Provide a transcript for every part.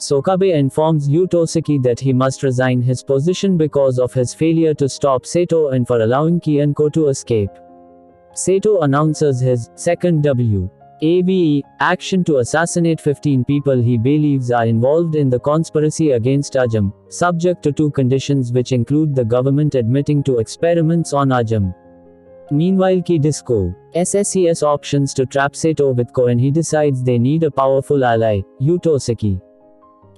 Sokabe informs Yu Toseki that he must resign his position because of his failure to stop Seto and for allowing Kienko to escape. Seto announces his second WAVE action to assassinate 15 people he believes are involved in the conspiracy against Ajin, subject to 2 conditions which include the government admitting to experiments on Ajin. Meanwhile, Ki Disco SSES options to trap Seto with Ko and he decides they need a powerful ally, Yu Toseki.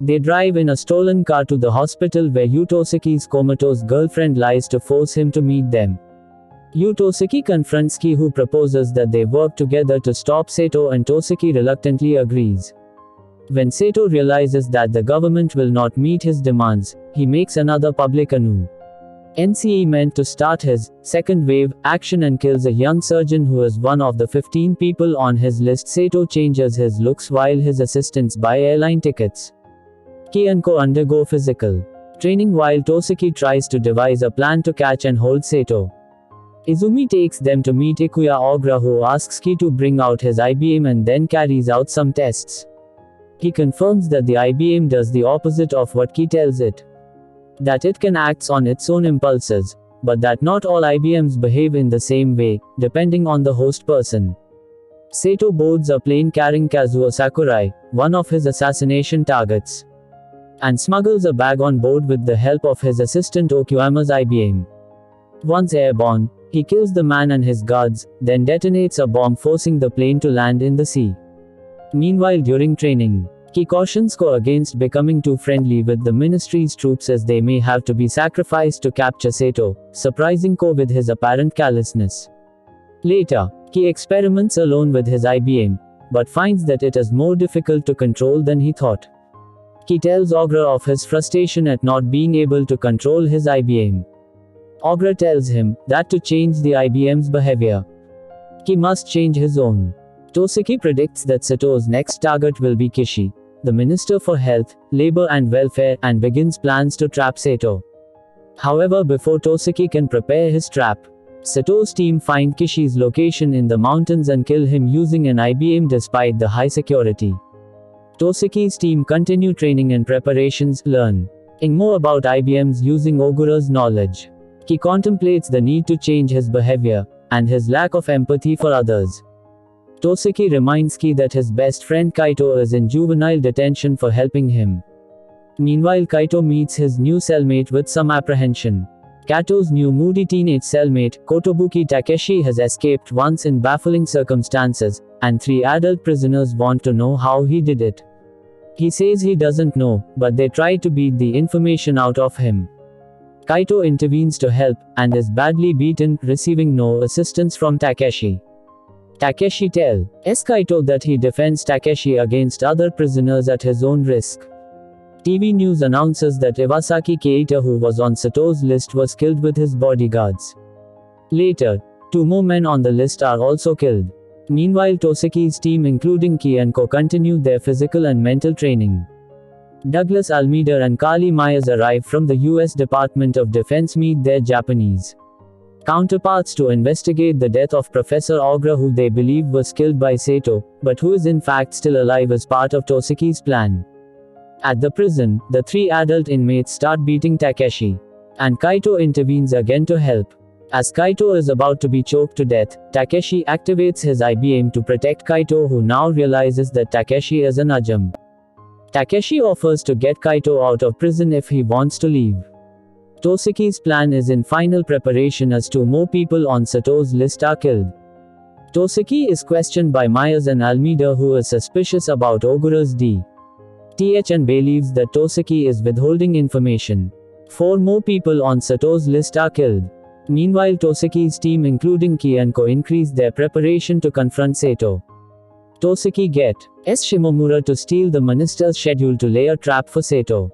They drive in a stolen car to the hospital where Yu Toseki's comatose girlfriend lies to force him to meet them. Yu Toseki confronts Ki, who proposes that they work together to stop Seto, and Toseki reluctantly agrees. When Seto realizes that the government will not meet his demands, he makes another public NCE meant to start his second wave action and kills a young surgeon who is one of the 15 people on his list. Seto changes his looks while his assistants buy airline tickets. Ki and Ko undergo physical training while Toseki tries to devise a plan to catch and hold Seto. Izumi takes them to meet Ikuya Ogra, who asks Ki to bring out his IBM and then carries out some tests. He confirms that the IBM does the opposite of what Ki tells it. That it can act on its own impulses, but that not all IBMs behave in the same way, depending on the host person. Seto boards a plane carrying Kazuo Sakurai, one of his assassination targets, and smuggles a bag on board with the help of his assistant Okuyama's IBM. Once airborne, he kills the man and his guards, then detonates a bomb forcing the plane to land in the sea. Meanwhile, during training, Ki cautions Ko against becoming too friendly with the ministry's troops as they may have to be sacrificed to capture Seto, surprising Ko with his apparent callousness. Later, Ki experiments alone with his IBM, but finds that it is more difficult to control than he thought. Ki tells Ogra of his frustration at not being able to control his IBM. Ogra tells him that to change the IBM's behavior, Ki must change his own. Toseki predicts that Seto's next target will be Kishi, the Minister for Health, Labor and Welfare, and begins plans to trap Seto. However, before Toseki can prepare his trap, Seto's team find Kishi's location in the mountains and kill him using an IBM despite the high security. Toseki's team continue training and preparations, learning more about IBMs using Ogura's knowledge. He contemplates the need to change his behavior, and his lack of empathy for others. Toseki reminds Ki that his best friend Kaito is in juvenile detention for helping him. Meanwhile, Kaito meets his new cellmate with some apprehension. Kato's new moody teenage cellmate, Kotobuki Takeshi, has escaped once in baffling circumstances, and 3 adult prisoners want to know how he did it. He says he doesn't know, but they try to beat the information out of him. Kaito intervenes to help, and is badly beaten, receiving no assistance from Takeshi. Takeshi tells Kaito that he defends Takeshi against other prisoners at his own risk. TV news announces that Iwasaki Keita, who was on Seto's list, was killed with his bodyguards. Later, 2 more men on the list are also killed. Meanwhile, Toseki's team, including Ki and Ko, continue their physical and mental training. Douglas Almeida and Carly Myers arrive from the US Department of Defense meet their Japanese counterparts to investigate the death of Professor Ogra, who they believe was killed by Seto, but who is in fact still alive as part of Toseki's plan. At the prison, the 3 adult inmates start beating Takeshi, and Kaito intervenes again to help. As Kaito is about to be choked to death, Takeshi activates his IBM to protect Kaito, who now realizes that Takeshi is an Ajin. Takeshi offers to get Kaito out of prison if he wants to leave. Toseki's plan is in final preparation as 2 more people on Seto's list are killed. Toseki is questioned by Myers and Almeida, who is suspicious about Ogura's DTH and believes that Toseki is withholding information. 4 more people on Seto's list are killed. Meanwhile, Toseki's team, including Ki and Ko, increase their preparation to confront Seto. Toseki gets Shimomura to steal the minister's schedule to lay a trap for Seto.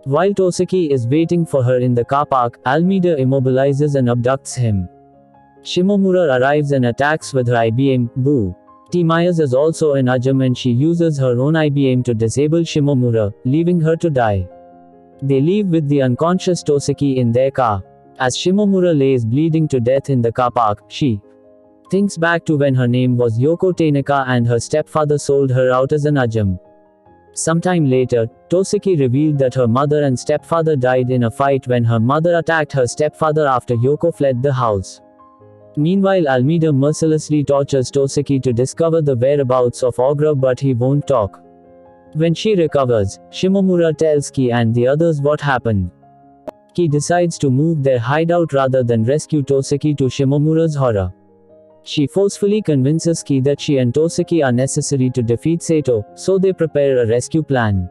While Toseki is waiting for her in the car park, Almeida immobilizes and abducts him. Shimomura arrives and attacks with her IBM. Boo. T. Myers is also an Ajin and she uses her own IBM to disable Shimomura, leaving her to die. They leave with the unconscious Toseki in their car. As Shimomura lays bleeding to death in the car park, she thinks back to when her name was Yoko Tanaka and her stepfather sold her out as an Ajin. Sometime later, Toseki revealed that her mother and stepfather died in a fight when her mother attacked her stepfather after Yoko fled the house. Meanwhile, Almeida mercilessly tortures Toseki to discover the whereabouts of Ogre, but he won't talk. When she recovers, Shimomura tells Ki and the others what happened. Ki decides to move their hideout rather than rescue Toseki, to Shimomura's horror. She forcefully convinces Ki that she and Toseki are necessary to defeat Sato, so they prepare a rescue plan.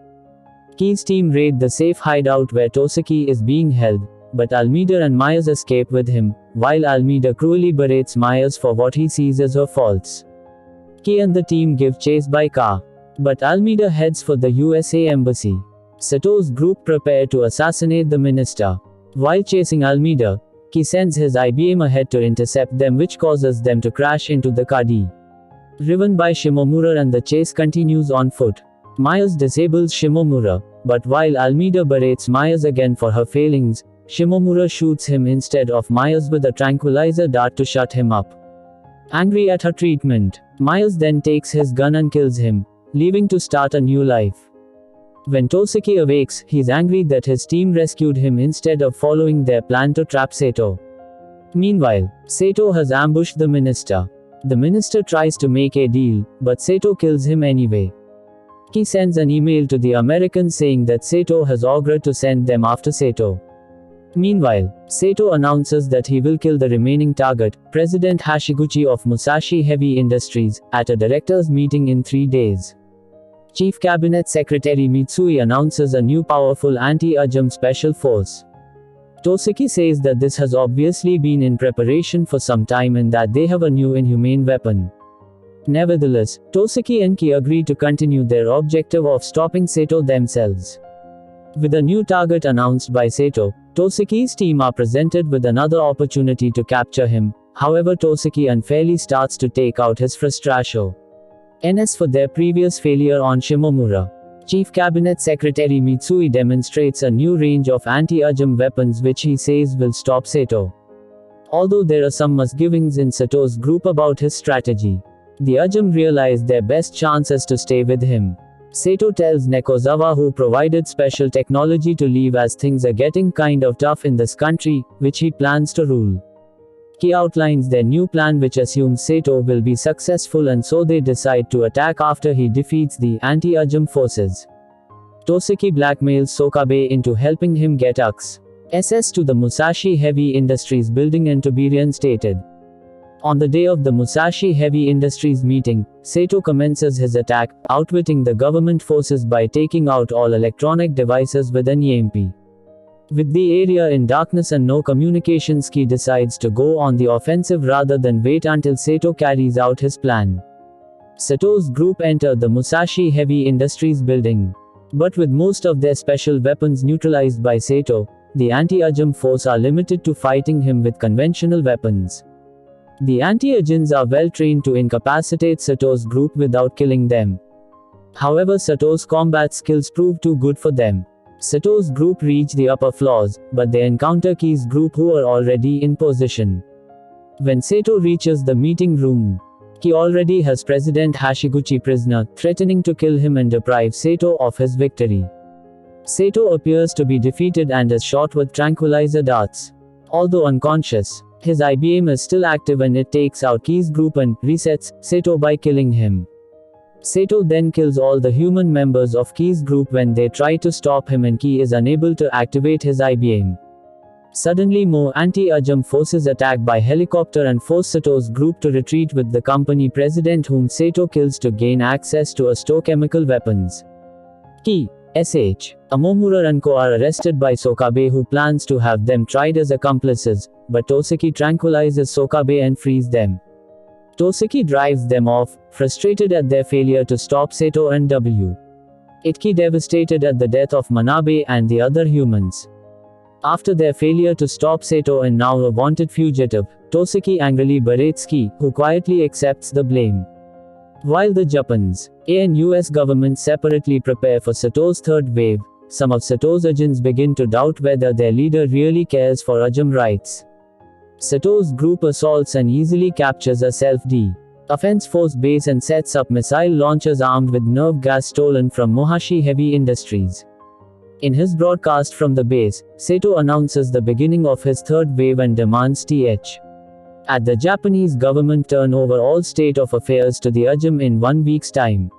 Ki's team raid the safe hideout where Toseki is being held, but Almeida and Myers escape with him, while Almeida cruelly berates Myers for what he sees as her faults. Ki and the team give chase by car, but Almeida heads for the USA Embassy. Sato's group prepare to assassinate the minister. While chasing Almeida, Ki sends his IBM ahead to intercept them, which causes them to crash into the Kadi. Driven by Shimomura, and the chase continues on foot. Myers disables Shimomura, but while Almeida berates Myers again for her failings, Shimomura shoots him instead of Myers with a tranquilizer dart to shut him up. Angry at her treatment, Myers then takes his gun and kills him, leaving to start a new life. When Toseki awakes, he's angry that his team rescued him instead of following their plan to trap Sato. Meanwhile, Sato has ambushed the minister. The minister tries to make a deal, but Sato kills him anyway. Ki sends an email to the Americans saying that Sato has ordered to send them after Sato. Meanwhile, Sato announces that he will kill the remaining target, President Hashiguchi of Musashi Heavy Industries, at a directors' meeting in 3 days. Chief Cabinet Secretary Mitsui announces a new powerful anti-Ajin special force. Toseki says that this has obviously been in preparation for some time and that they have a new inhumane weapon. Nevertheless, Toseki and Ki agree to continue their objective of stopping Sato themselves. With a new target announced by Sato, Toseki's team are presented with another opportunity to capture him. However, Toseki unfairly starts to take out his frustration for their previous failure on Shimomura. Chief Cabinet Secretary Mitsui demonstrates a new range of anti-Ajin weapons which he says will stop Sato. Although there are some misgivings in Sato's group about his strategy, the Ajin realize their best chance is to stay with him. Sato tells Nekozawa, who provided special technology, to leave as things are getting kind of tough in this country, which he plans to rule. Ki outlines their new plan, which assumes Sato will be successful, and so they decide to attack after he defeats the anti-Ajin forces. Toseki blackmails Sokabe into helping him get access to the Musashi Heavy Industries building, and to be reinstated. On the day of the Musashi Heavy Industries meeting, Sato commences his attack, outwitting the government forces by taking out all electronic devices with an EMP. With the area in darkness and no communications, Ki decides to go on the offensive rather than wait until Sato carries out his plan. Sato's group enter the Musashi Heavy Industries building. But with most of their special weapons neutralized by Sato, the anti-Ajin force are limited to fighting him with conventional weapons. The anti-Ajins are well trained to incapacitate Sato's group without killing them. However, Sato's combat skills prove too good for them. Sato's group reach the upper floors, but they encounter Ki's group, who are already in position. When Sato reaches the meeting room, Ki already has President Hashiguchi prisoner, threatening to kill him and deprive Sato of his victory. Sato appears to be defeated and is shot with tranquilizer darts. Although unconscious, his IBM is still active and it takes out Ki's group and resets Sato by killing him. Sato then kills all the human members of Ki's group when they try to stop him, and Ki is unable to activate his IBM. Suddenly, more anti-Ajin forces attack by helicopter and force Sato's group to retreat, with the company president, whom Sato kills to gain access to chemical weapons. Ki, SH, Amomura and Co are arrested by Sokabe, who plans to have them tried as accomplices, but Toseki tranquilizes Sokabe and frees them. Toseki drives them off, frustrated at their failure to stop Sato and W. Itki devastated at the death of Manabe and the other humans. After their failure to stop Sato and now a wanted fugitive, Toseki angrily berates Ki, who quietly accepts the blame. While the Japans and US government separately prepare for Sato's third wave, some of Sato's Ajins begin to doubt whether their leader really cares for Ajin rights. Sato's group assaults and easily captures a self-D. Offense Force Base and sets up missile launchers armed with nerve gas stolen from Mohashi Heavy Industries. In his broadcast from the base, Sato announces the beginning of his third wave and demands Th. At the Japanese government turn over all state of affairs to the Ajin in 1 week's time.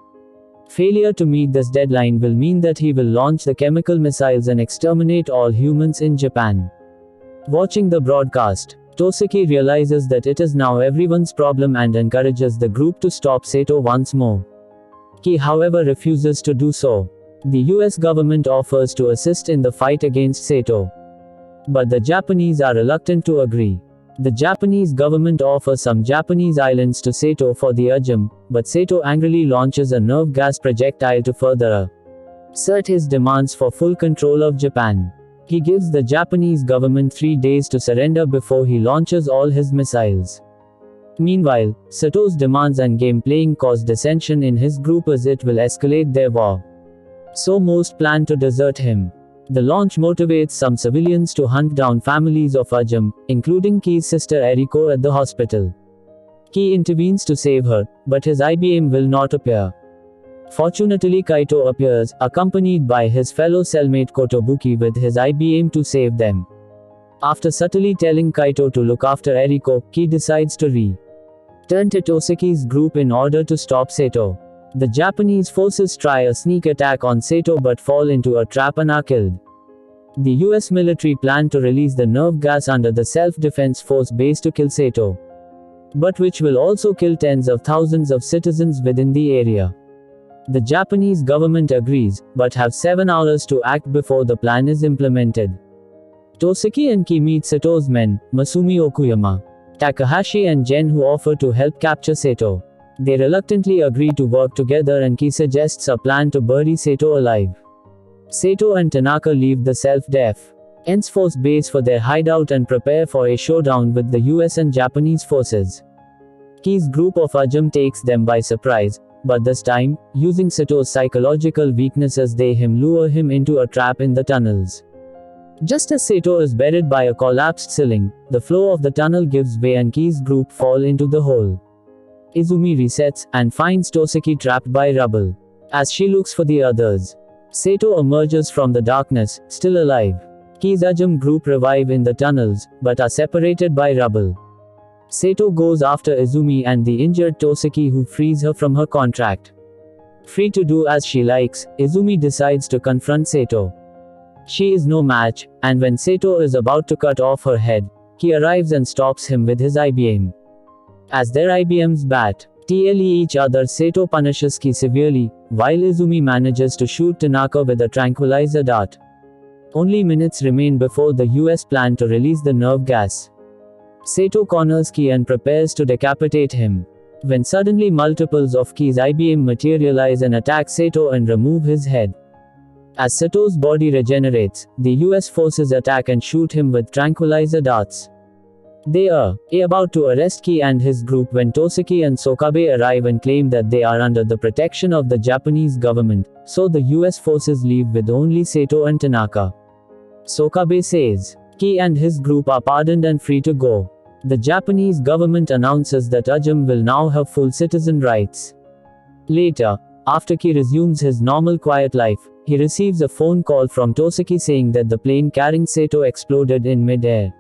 Failure to meet this deadline will mean that he will launch the chemical missiles and exterminate all humans in Japan. Watching the broadcast, Toseki realizes that it is now everyone's problem and encourages the group to stop Sato once more. He, however, refuses to do so. The US government offers to assist in the fight against Sato. But the Japanese are reluctant to agree. The Japanese government offers some Japanese islands to Sato for the Ajin, but Sato angrily launches a nerve gas projectile to further assert his demands for full control of Japan. He gives the Japanese government 3 days to surrender before he launches all his missiles. Meanwhile, Sato's demands and game playing cause dissension in his group as it will escalate their war. So most plan to desert him. The launch motivates some civilians to hunt down families of Ajin, including Ki's sister Eriko at the hospital. Ki intervenes to save her, but his IBM will not appear. Fortunately, Kaito appears, accompanied by his fellow cellmate Kotobuki with his IBM to save them. After subtly telling Kaito to look after Eriko, Ki decides to return to Toseki's group in order to stop Sato. The Japanese forces try a sneak attack on Sato but fall into a trap and are killed. The US military plan to release the nerve gas under the self-defense force base to kill Sato, but which will also kill tens of thousands of citizens within the area. The Japanese government agrees, but have 7 hours to act before the plan is implemented. Toseki and Ki meet Sato's men, Masumi Okuyama, Takahashi and Gen, who offer to help capture Sato. They reluctantly agree to work together and Ki suggests a plan to bury Sato alive. Sato and Tanaka leave the self-defense force base for their hideout and prepare for a showdown with the US and Japanese forces. Ki's group of Ajin takes them by surprise, but this time, using Sato's psychological weaknesses, they lure him into a trap in the tunnels. Just as Sato is buried by a collapsed ceiling, the floor of the tunnel gives way and Ki's group fall into the hole. Izumi resets, and finds Toseki trapped by rubble. As she looks for the others, Sato emerges from the darkness, still alive. Ki's Ajin group revive in the tunnels, but are separated by rubble. Sato goes after Izumi and the injured Toseki, who frees her from her contract. Free to do as she likes, Izumi decides to confront Sato. She is no match, and when Sato is about to cut off her head, he arrives and stops him with his IBM. As their IBMs bat each other, Sato punishes Ki severely, while Izumi manages to shoot Tanaka with a tranquilizer dart. Only minutes remain before the US plan to release the nerve gas. Sato corners Ki and prepares to decapitate him, when suddenly multiples of Ki's IBM materialize and attack Sato and remove his head. As Sato's body regenerates, the US forces attack and shoot him with tranquilizer darts. They are about to arrest Ki and his group when Toseki and Sokabe arrive and claim that they are under the protection of the Japanese government, so the US forces leave with only Sato and Tanaka. Sokabe says Ki and his group are pardoned and free to go. The Japanese government announces that Ajin will now have full citizen rights. Later, after Ki resumes his normal quiet life, he receives a phone call from Toseki saying that the plane carrying Sato exploded in mid-air.